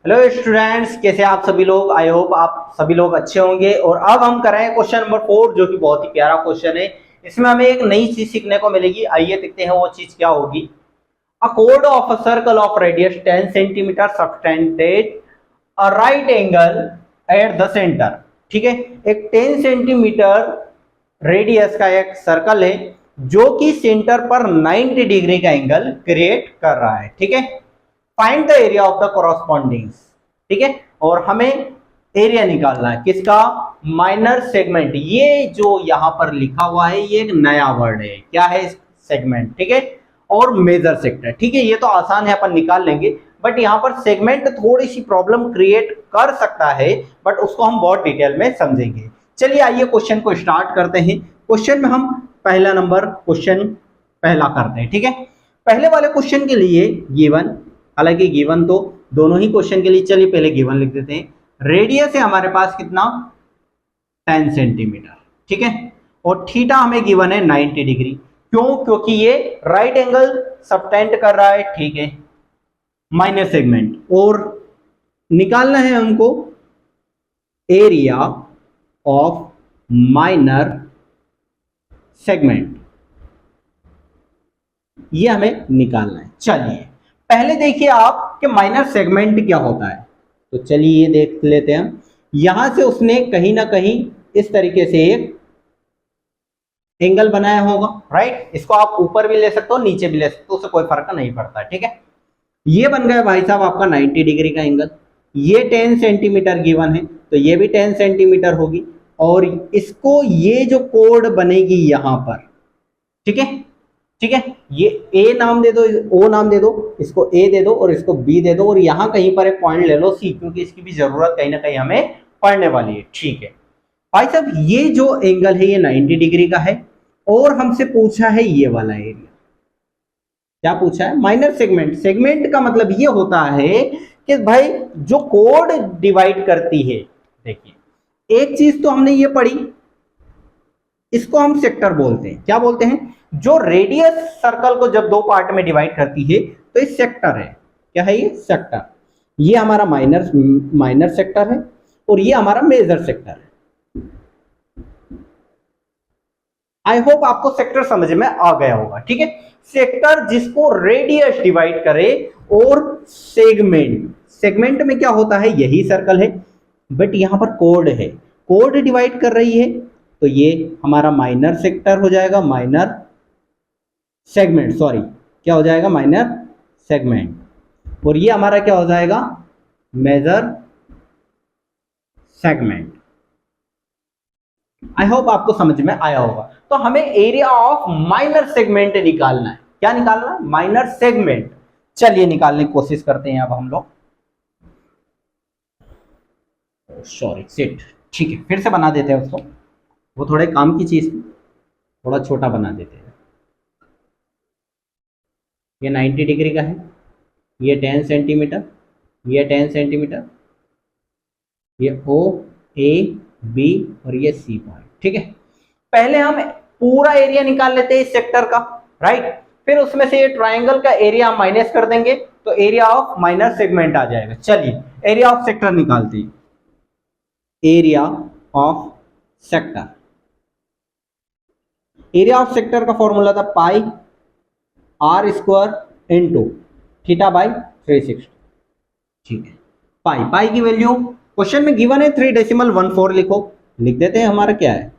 Hello students, कैसे आप सभी लोग। आई होप आप सभी लोग अच्छे होंगे। और अब हम कर रहे हैं क्वेश्चन नंबर 4, जो कि बहुत ही प्यारा क्वेश्चन है। इसमें हमें एक नई चीज सीखने को मिलेगी। आइए देखते हैं वो चीज क्या होगी। अ chord of a circle of radius 10 centimeter subtended a right angle at the center। ठीक है, एक 10 सेंटीमीटर रेडियस का एक सर्कल है जो कि सेंटर पर 90 डिग्री का एंगल क्रिएट कर रहा है। ठीक है, find the area of the corresponding. ठीक है, और हमें एरिया निकालना है किसका, माइनर सेगमेंट। ये जो यहां पर लिखा हुआ है ये एक नया वर्ड है, क्या है, सेगमेंट। ठीक है, और मेजर सेक्टर। ठीक है, ये तो आसान है, अपन निकाल लेंगे। बट यहाँ पर सेगमेंट थोड़ी सी प्रॉब्लम क्रिएट कर सकता है, बट उसको हम बहुत डिटेल में समझेंगे। चलिए आइए क्वेश्चन को स्टार्ट करते हैं। क्वेश्चन में हम पहला नंबर क्वेश्चन पहला करते हैं। ठीक है, पहले वाले क्वेश्चन के लिए गिवन, हालांकि गिवन तो दोनों ही क्वेश्चन के लिए, चलिए पहले गिवन लिख देते हैं। रेडियस है हमारे पास कितना, 10 सेंटीमीटर। ठीक है, और थीटा हमें गिवन है 90 डिग्री। क्यों, क्योंकि ये राइट एंगल सबटेंड कर रहा है। ठीक है, माइनर सेगमेंट। और निकालना है हमको एरिया ऑफ माइनर सेगमेंट, ये हमें निकालना है। चलिए पहले देखिए आप कि माइनर सेगमेंट क्या होता है। तो चलिए ये देख लेते हैं हम। यहां से उसने कहीं ना कहीं इस तरीके से एक एंगल बनाया होगा, राइट। इसको आप ऊपर भी ले सकते हो, नीचे भी ले सकते हो, उससे कोई फर्क नहीं पड़ता। ठीक है, ये बन गया भाई साहब आपका 90 डिग्री का एंगल। ये 10 सेंटीमीटर गिवन है, तो ये भी 10 सेंटीमीटर होगी। और इसको ये जो कोड बनेगी यहां पर, ठीक है, ठीक है, ये ए नाम दे दो, ओ नाम दे दो, इसको ए दे दो और इसको बी दे दो। और यहां कहीं पर एक पॉइंट ले लो सी, क्योंकि इसकी भी जरूरत कहीं ना कहीं हमें पड़ने वाली है। ठीक है भाई साहब, ये जो एंगल है ये 90 डिग्री का है। और हमसे पूछा है ये वाला एरिया, क्या पूछा है, माइनर सेगमेंट। सेगमेंट का मतलब ये होता है कि भाई जो कोड डिवाइड करती है, देखिए एक चीज तो हमने ये पढ़ी, इसको हम सेक्टर बोलते हैं। क्या बोलते हैं, जो रेडियस सर्कल को जब दो पार्ट में डिवाइड करती है तो ये सेक्टर है। क्या है ये, सेक्टर। ये हमारा माइनर सेक्टर है और ये हमारा मेजर सेक्टर है। आई होप आपको सेक्टर समझ में आ गया होगा। ठीक है, सेक्टर जिसको रेडियस डिवाइड करे, और सेगमेंट, सेगमेंट में क्या होता है, यही सर्कल है, बट यहां पर कोड है, कोड डिवाइड कर रही है, तो ये हमारा माइनर सेक्टर हो जाएगा, माइनर सेगमेंट, सॉरी क्या हो जाएगा, माइनर सेगमेंट। और ये हमारा क्या हो जाएगा, मेजर सेगमेंट। आई होप आपको समझ में आया होगा। तो हमें एरिया ऑफ माइनर सेगमेंट निकालना है। क्या निकालना है, माइनर सेगमेंट। चलिए निकालने की कोशिश करते हैं अब हम लोग। सॉरी सिट, ठीक है, फिर से बना देते हैं उसको, वो थोड़े काम की चीज थोड़ा छोटा बना देते हैं। ये 90 डिग्री का है, ये 10 सेंटीमीटर, ये 10 सेंटीमीटर, ये ओ, ए, बी और ये सी पॉइंट। ठीक है, पहले हम पूरा एरिया निकाल लेते हैं इस सेक्टर का, राइट। फिर उसमें से ये ट्राइंगल का एरिया हम माइनस कर देंगे, तो एरिया ऑफ माइनर सेगमेंट आ जाएगा। चलिए एरिया ऑफ सेक्टर निकालते हैं। Area of sector, area of sector का फॉर्मूला था pi r square into theta by 360। ठीक है, पाई, पाई की वैल्यू क्वेश्चन में गिवन है 3.14 लिखो, लिख देते हैं। हमारा क्या है,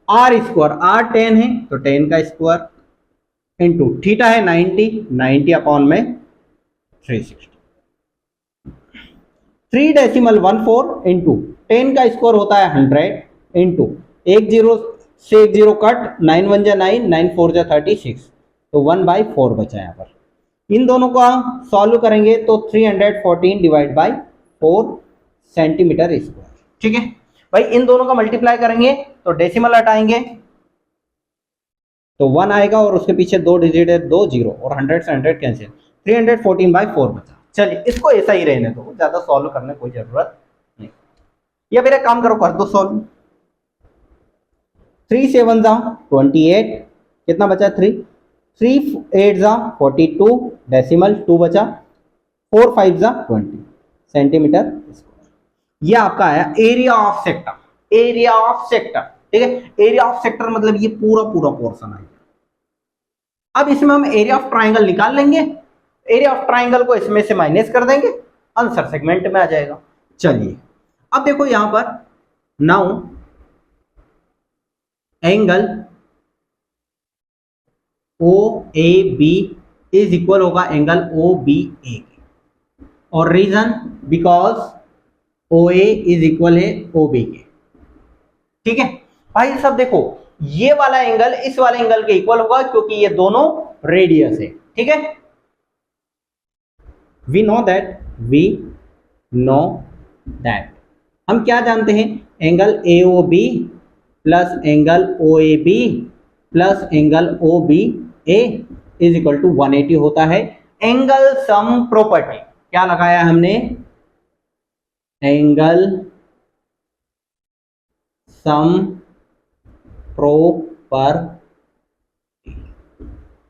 आर स्क्वायर, आर 10 है तो 10 का स्क्वायर इंटू थीटा है 90 अपॉन में 360। 3.14 इंटू 10 का स्क्वायर होता है 100 इंटू एक जीरो से एक जीरो कट, 9 1 जा 9, 9 4 जा 36, तो 1/4 बचा यहाँ पर। इन दोनों का सॉल्व करेंगे तो 314 डिवाइड बाई 4 सेंटीमीटर स्क्वायर। ठीक है भाई, इन दोनों का मल्टीप्लाई करेंगे तो डेसिमल हटाएंगे तो 1 आएगा, और उसके पीछे 2 डिजिट है, 2 जीरो, और 100 से 100 कैंसिल, 314/4 बचा। चलिए इसको ऐसा ही रहने दो, ज्यादा सॉल्व करने कोई जरूरत नहीं। या फिर एक काम करो, कर दो सॉल्व। 3 7 जा 28, कितना बचा 3, 3 8 जा 42, डेसिमल 2 बचा, 4 5 जा 20, सेंटीमीटर स्क्वायर। ये आपका आया area of sector. Area of sector, ठीक है, एरिया ऑफ सेक्टर मतलब ये पूरा पूरा पोर्शन है। अब इसमें हम एरिया ऑफ ट्राइंगल निकाल लेंगे, एरिया ऑफ ट्राइंगल को इसमें से माइनस कर देंगे, आंसर सेगमेंट में आ जाएगा। चलिए अब देखो यहां पर now angle O A B is equal होगा एंगल ओ बी ए, और reason because O A is equal है ओ बी के। ठीक है भाई सब देखो, ये वाला एंगल इस वाले एंगल के इक्वल होगा क्योंकि ये दोनों रेडियस है। ठीक है, वी नो दैट हम क्या जानते हैं, angle A O B plus angle O A B plus angle O B A is equal to 180 होता है। एंगल सम प्रॉपर्टी क्या लगाया हमने, एंगल सम प्रॉपर्टी।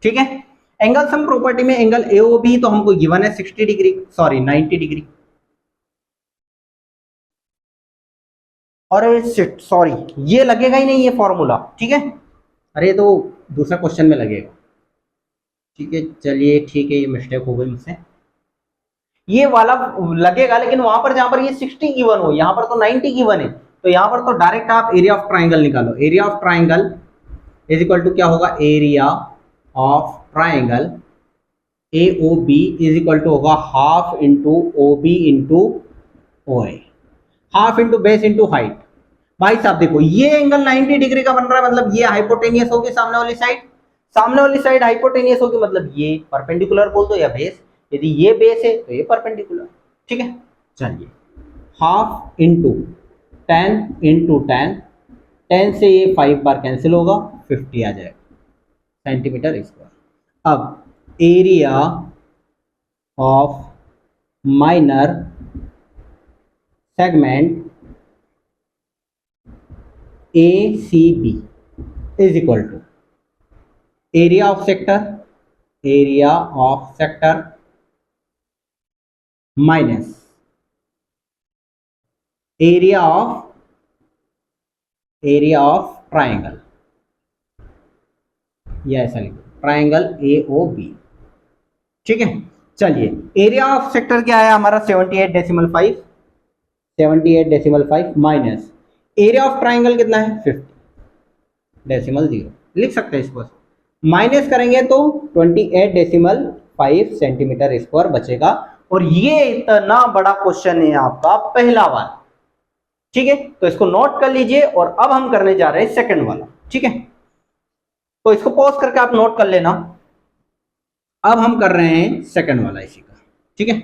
ठीक है, एंगल सम प्रॉपर्टी में एंगल ए ओ बी तो हमको गिवन है 60 डिग्री, सॉरी 90 डिग्री, और सॉरी ये लगेगा ही नहीं ये फॉर्मूला। ठीक है, अरे तो दूसरा क्वेश्चन में लगेगा। ठीक है चलिए ठीक है, ये मिस्टेक हो गई मुझसे, ये वाला लगेगा लेकिन वहां पर जहां पर ये 60 गिवन हो, यहां पर तो 90 गिवन है, तो यहां पर तो डायरेक्ट आप एरिया ऑफ ट्राइंगल निकालो। Area of triangle is equal to क्या होगा, area of triangle A O B is equal to होगा half into O B into O A, half into base into height. भाई साहब देखो ये angle 90 degree का बन रहा है, मतलब ये हाइपोटेनियस होगी सामने वाली साइड, सामने वाली साइड हाइपोटेनियस होगी, मतलब ये परपेंडिकुलर बोल दो या बेस, यदि ये बेस है तो ये परपेंडिकुलर। ठीक है, चलिए हाफ इंटू 10 इंटू 10, 10 से ये 5 बार कैंसिल होगा, 50 आ जाएगा सेंटीमीटर स्क्वायर। अब area of minor segment A C B is equal to area of sector minus area of triangle, या ऐसा लिखो ट्राइंगल ए ओ बी। ठीक है, चलिए एरिया ऑफ सेक्टर क्या है हमारा 78.5, 78.5 माइनस एरिया ऑफ ट्राइंगल कितना है 50.0, लिख सकते हैं इसको, माइनस करेंगे तो 28.5 सेंटीमीटर स्क्वायर बचेगा। और ये इतना बड़ा क्वेश्चन है आपका पहला वाला। ठीक है, तो इसको नोट कर लीजिए, और अब हम करने जा रहे हैं सेकंड वाला। ठीक है, तो इसको पॉज करके आप नोट कर लेना। अब हम कर रहे हैं सेकंड वाला इसी का। ठीक है,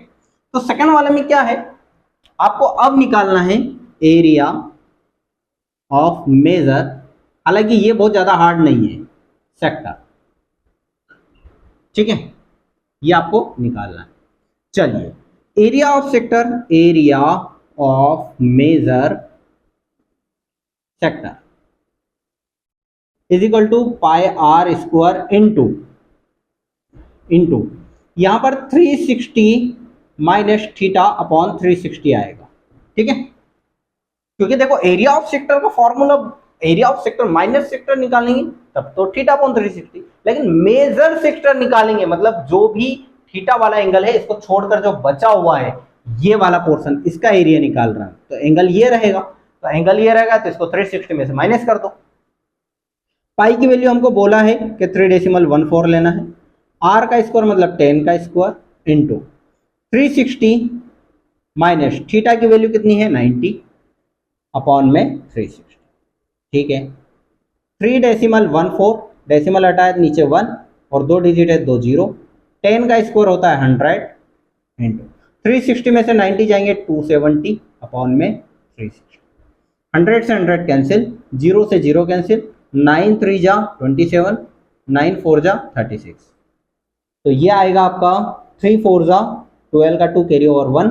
तो सेकंड वाले में क्या है, आपको अब निकालना है एरिया ऑफ मेजर, हालांकि ये बहुत ज्यादा हार्ड नहीं है, सेक्टर। ठीक है, ये आपको निकालना है। चलिए area of sector, area of major sector is equal to pi r square into यहां पर 360 माइनस थीटा अपॉन 360 आएगा। ठीक है, क्योंकि देखो एरिया ऑफ सेक्टर का formula area of sector minus sector निकालेंगे तब तो थीटा अपॉन 360, लेकिन मेजर सेक्टर निकालेंगे मतलब जो भी थीटा वाला एंगल है इसको छोड़कर जो बचा हुआ है ये वाला पोर्शन, इसका एरिया निकाल रहा है, तो एंगल ये रहेगा, तो एंगल ये रहेगा तो इसको 360 में से माइनस कर दो। पाई की वैल्यू हमको बोला है कि 3.14 लेना है, आर का स्क्वायर मतलब 10 का स्क्वायर इंटू 360 माइनस थीटा की वैल्यू कितनी है 90 अपॉन में 360। ठीक है, 3.14, डेसिमल हटाए नीचे 1 और 2 डिजिट है 2 0, 10 का स्क्वायर होता है 100 इंटू 360 में से 90 जाएंगे 270 अपॉन में 360, 100 से 100 कैंसिल, 0 से 0 कैंसिल, 9 3 जा 27, 9 4 जा 36, तो ये आएगा आपका 3 4 जा 12 का 2 कैरी ओवर 1,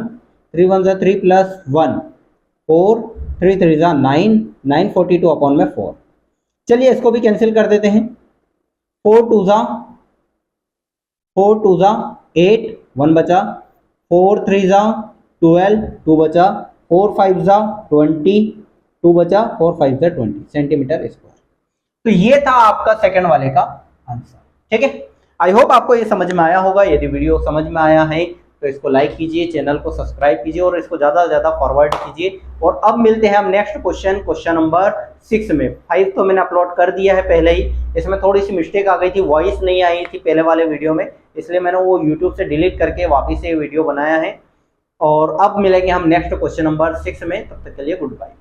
3 1 जा 3 प्लस 1 4, 3 3 जा 9, 942 अपॉन में 4। चलिए इसको भी कैंसिल कर देते हैं, 4 2 जा 8, 1 बचा, 4 3 जा 12, 2 बचा 4 5 जा 20, 2 बचा 4 5 जा 20 सेंटीमीटर स्क्वायर। तो ये था आपका सेकंड वाले का आंसर। ठीक है, आई होप आपको ये समझ में आया होगा। यदि वीडियो समझ में आया है तो इसको लाइक कीजिए, चैनल को सब्सक्राइब कीजिए और इसको ज़्यादा से ज़्यादा फॉरवर्ड कीजिए। और अब मिलते हैं हम नेक्स्ट क्वेश्चन नंबर 6 में। 5 तो मैंने अपलोड कर दिया है पहले ही, इसमें थोड़ी सी मिस्टेक आ गई थी, वॉइस नहीं आई थी पहले वाले वीडियो में, इसलिए मैंने वो यूट्यूब से डिलीट करके वापस से वीडियो बनाया है। और अब मिलेंगे हम नेक्स्ट क्वेश्चन नंबर 6 में, तब तक के लिए गुड बाय।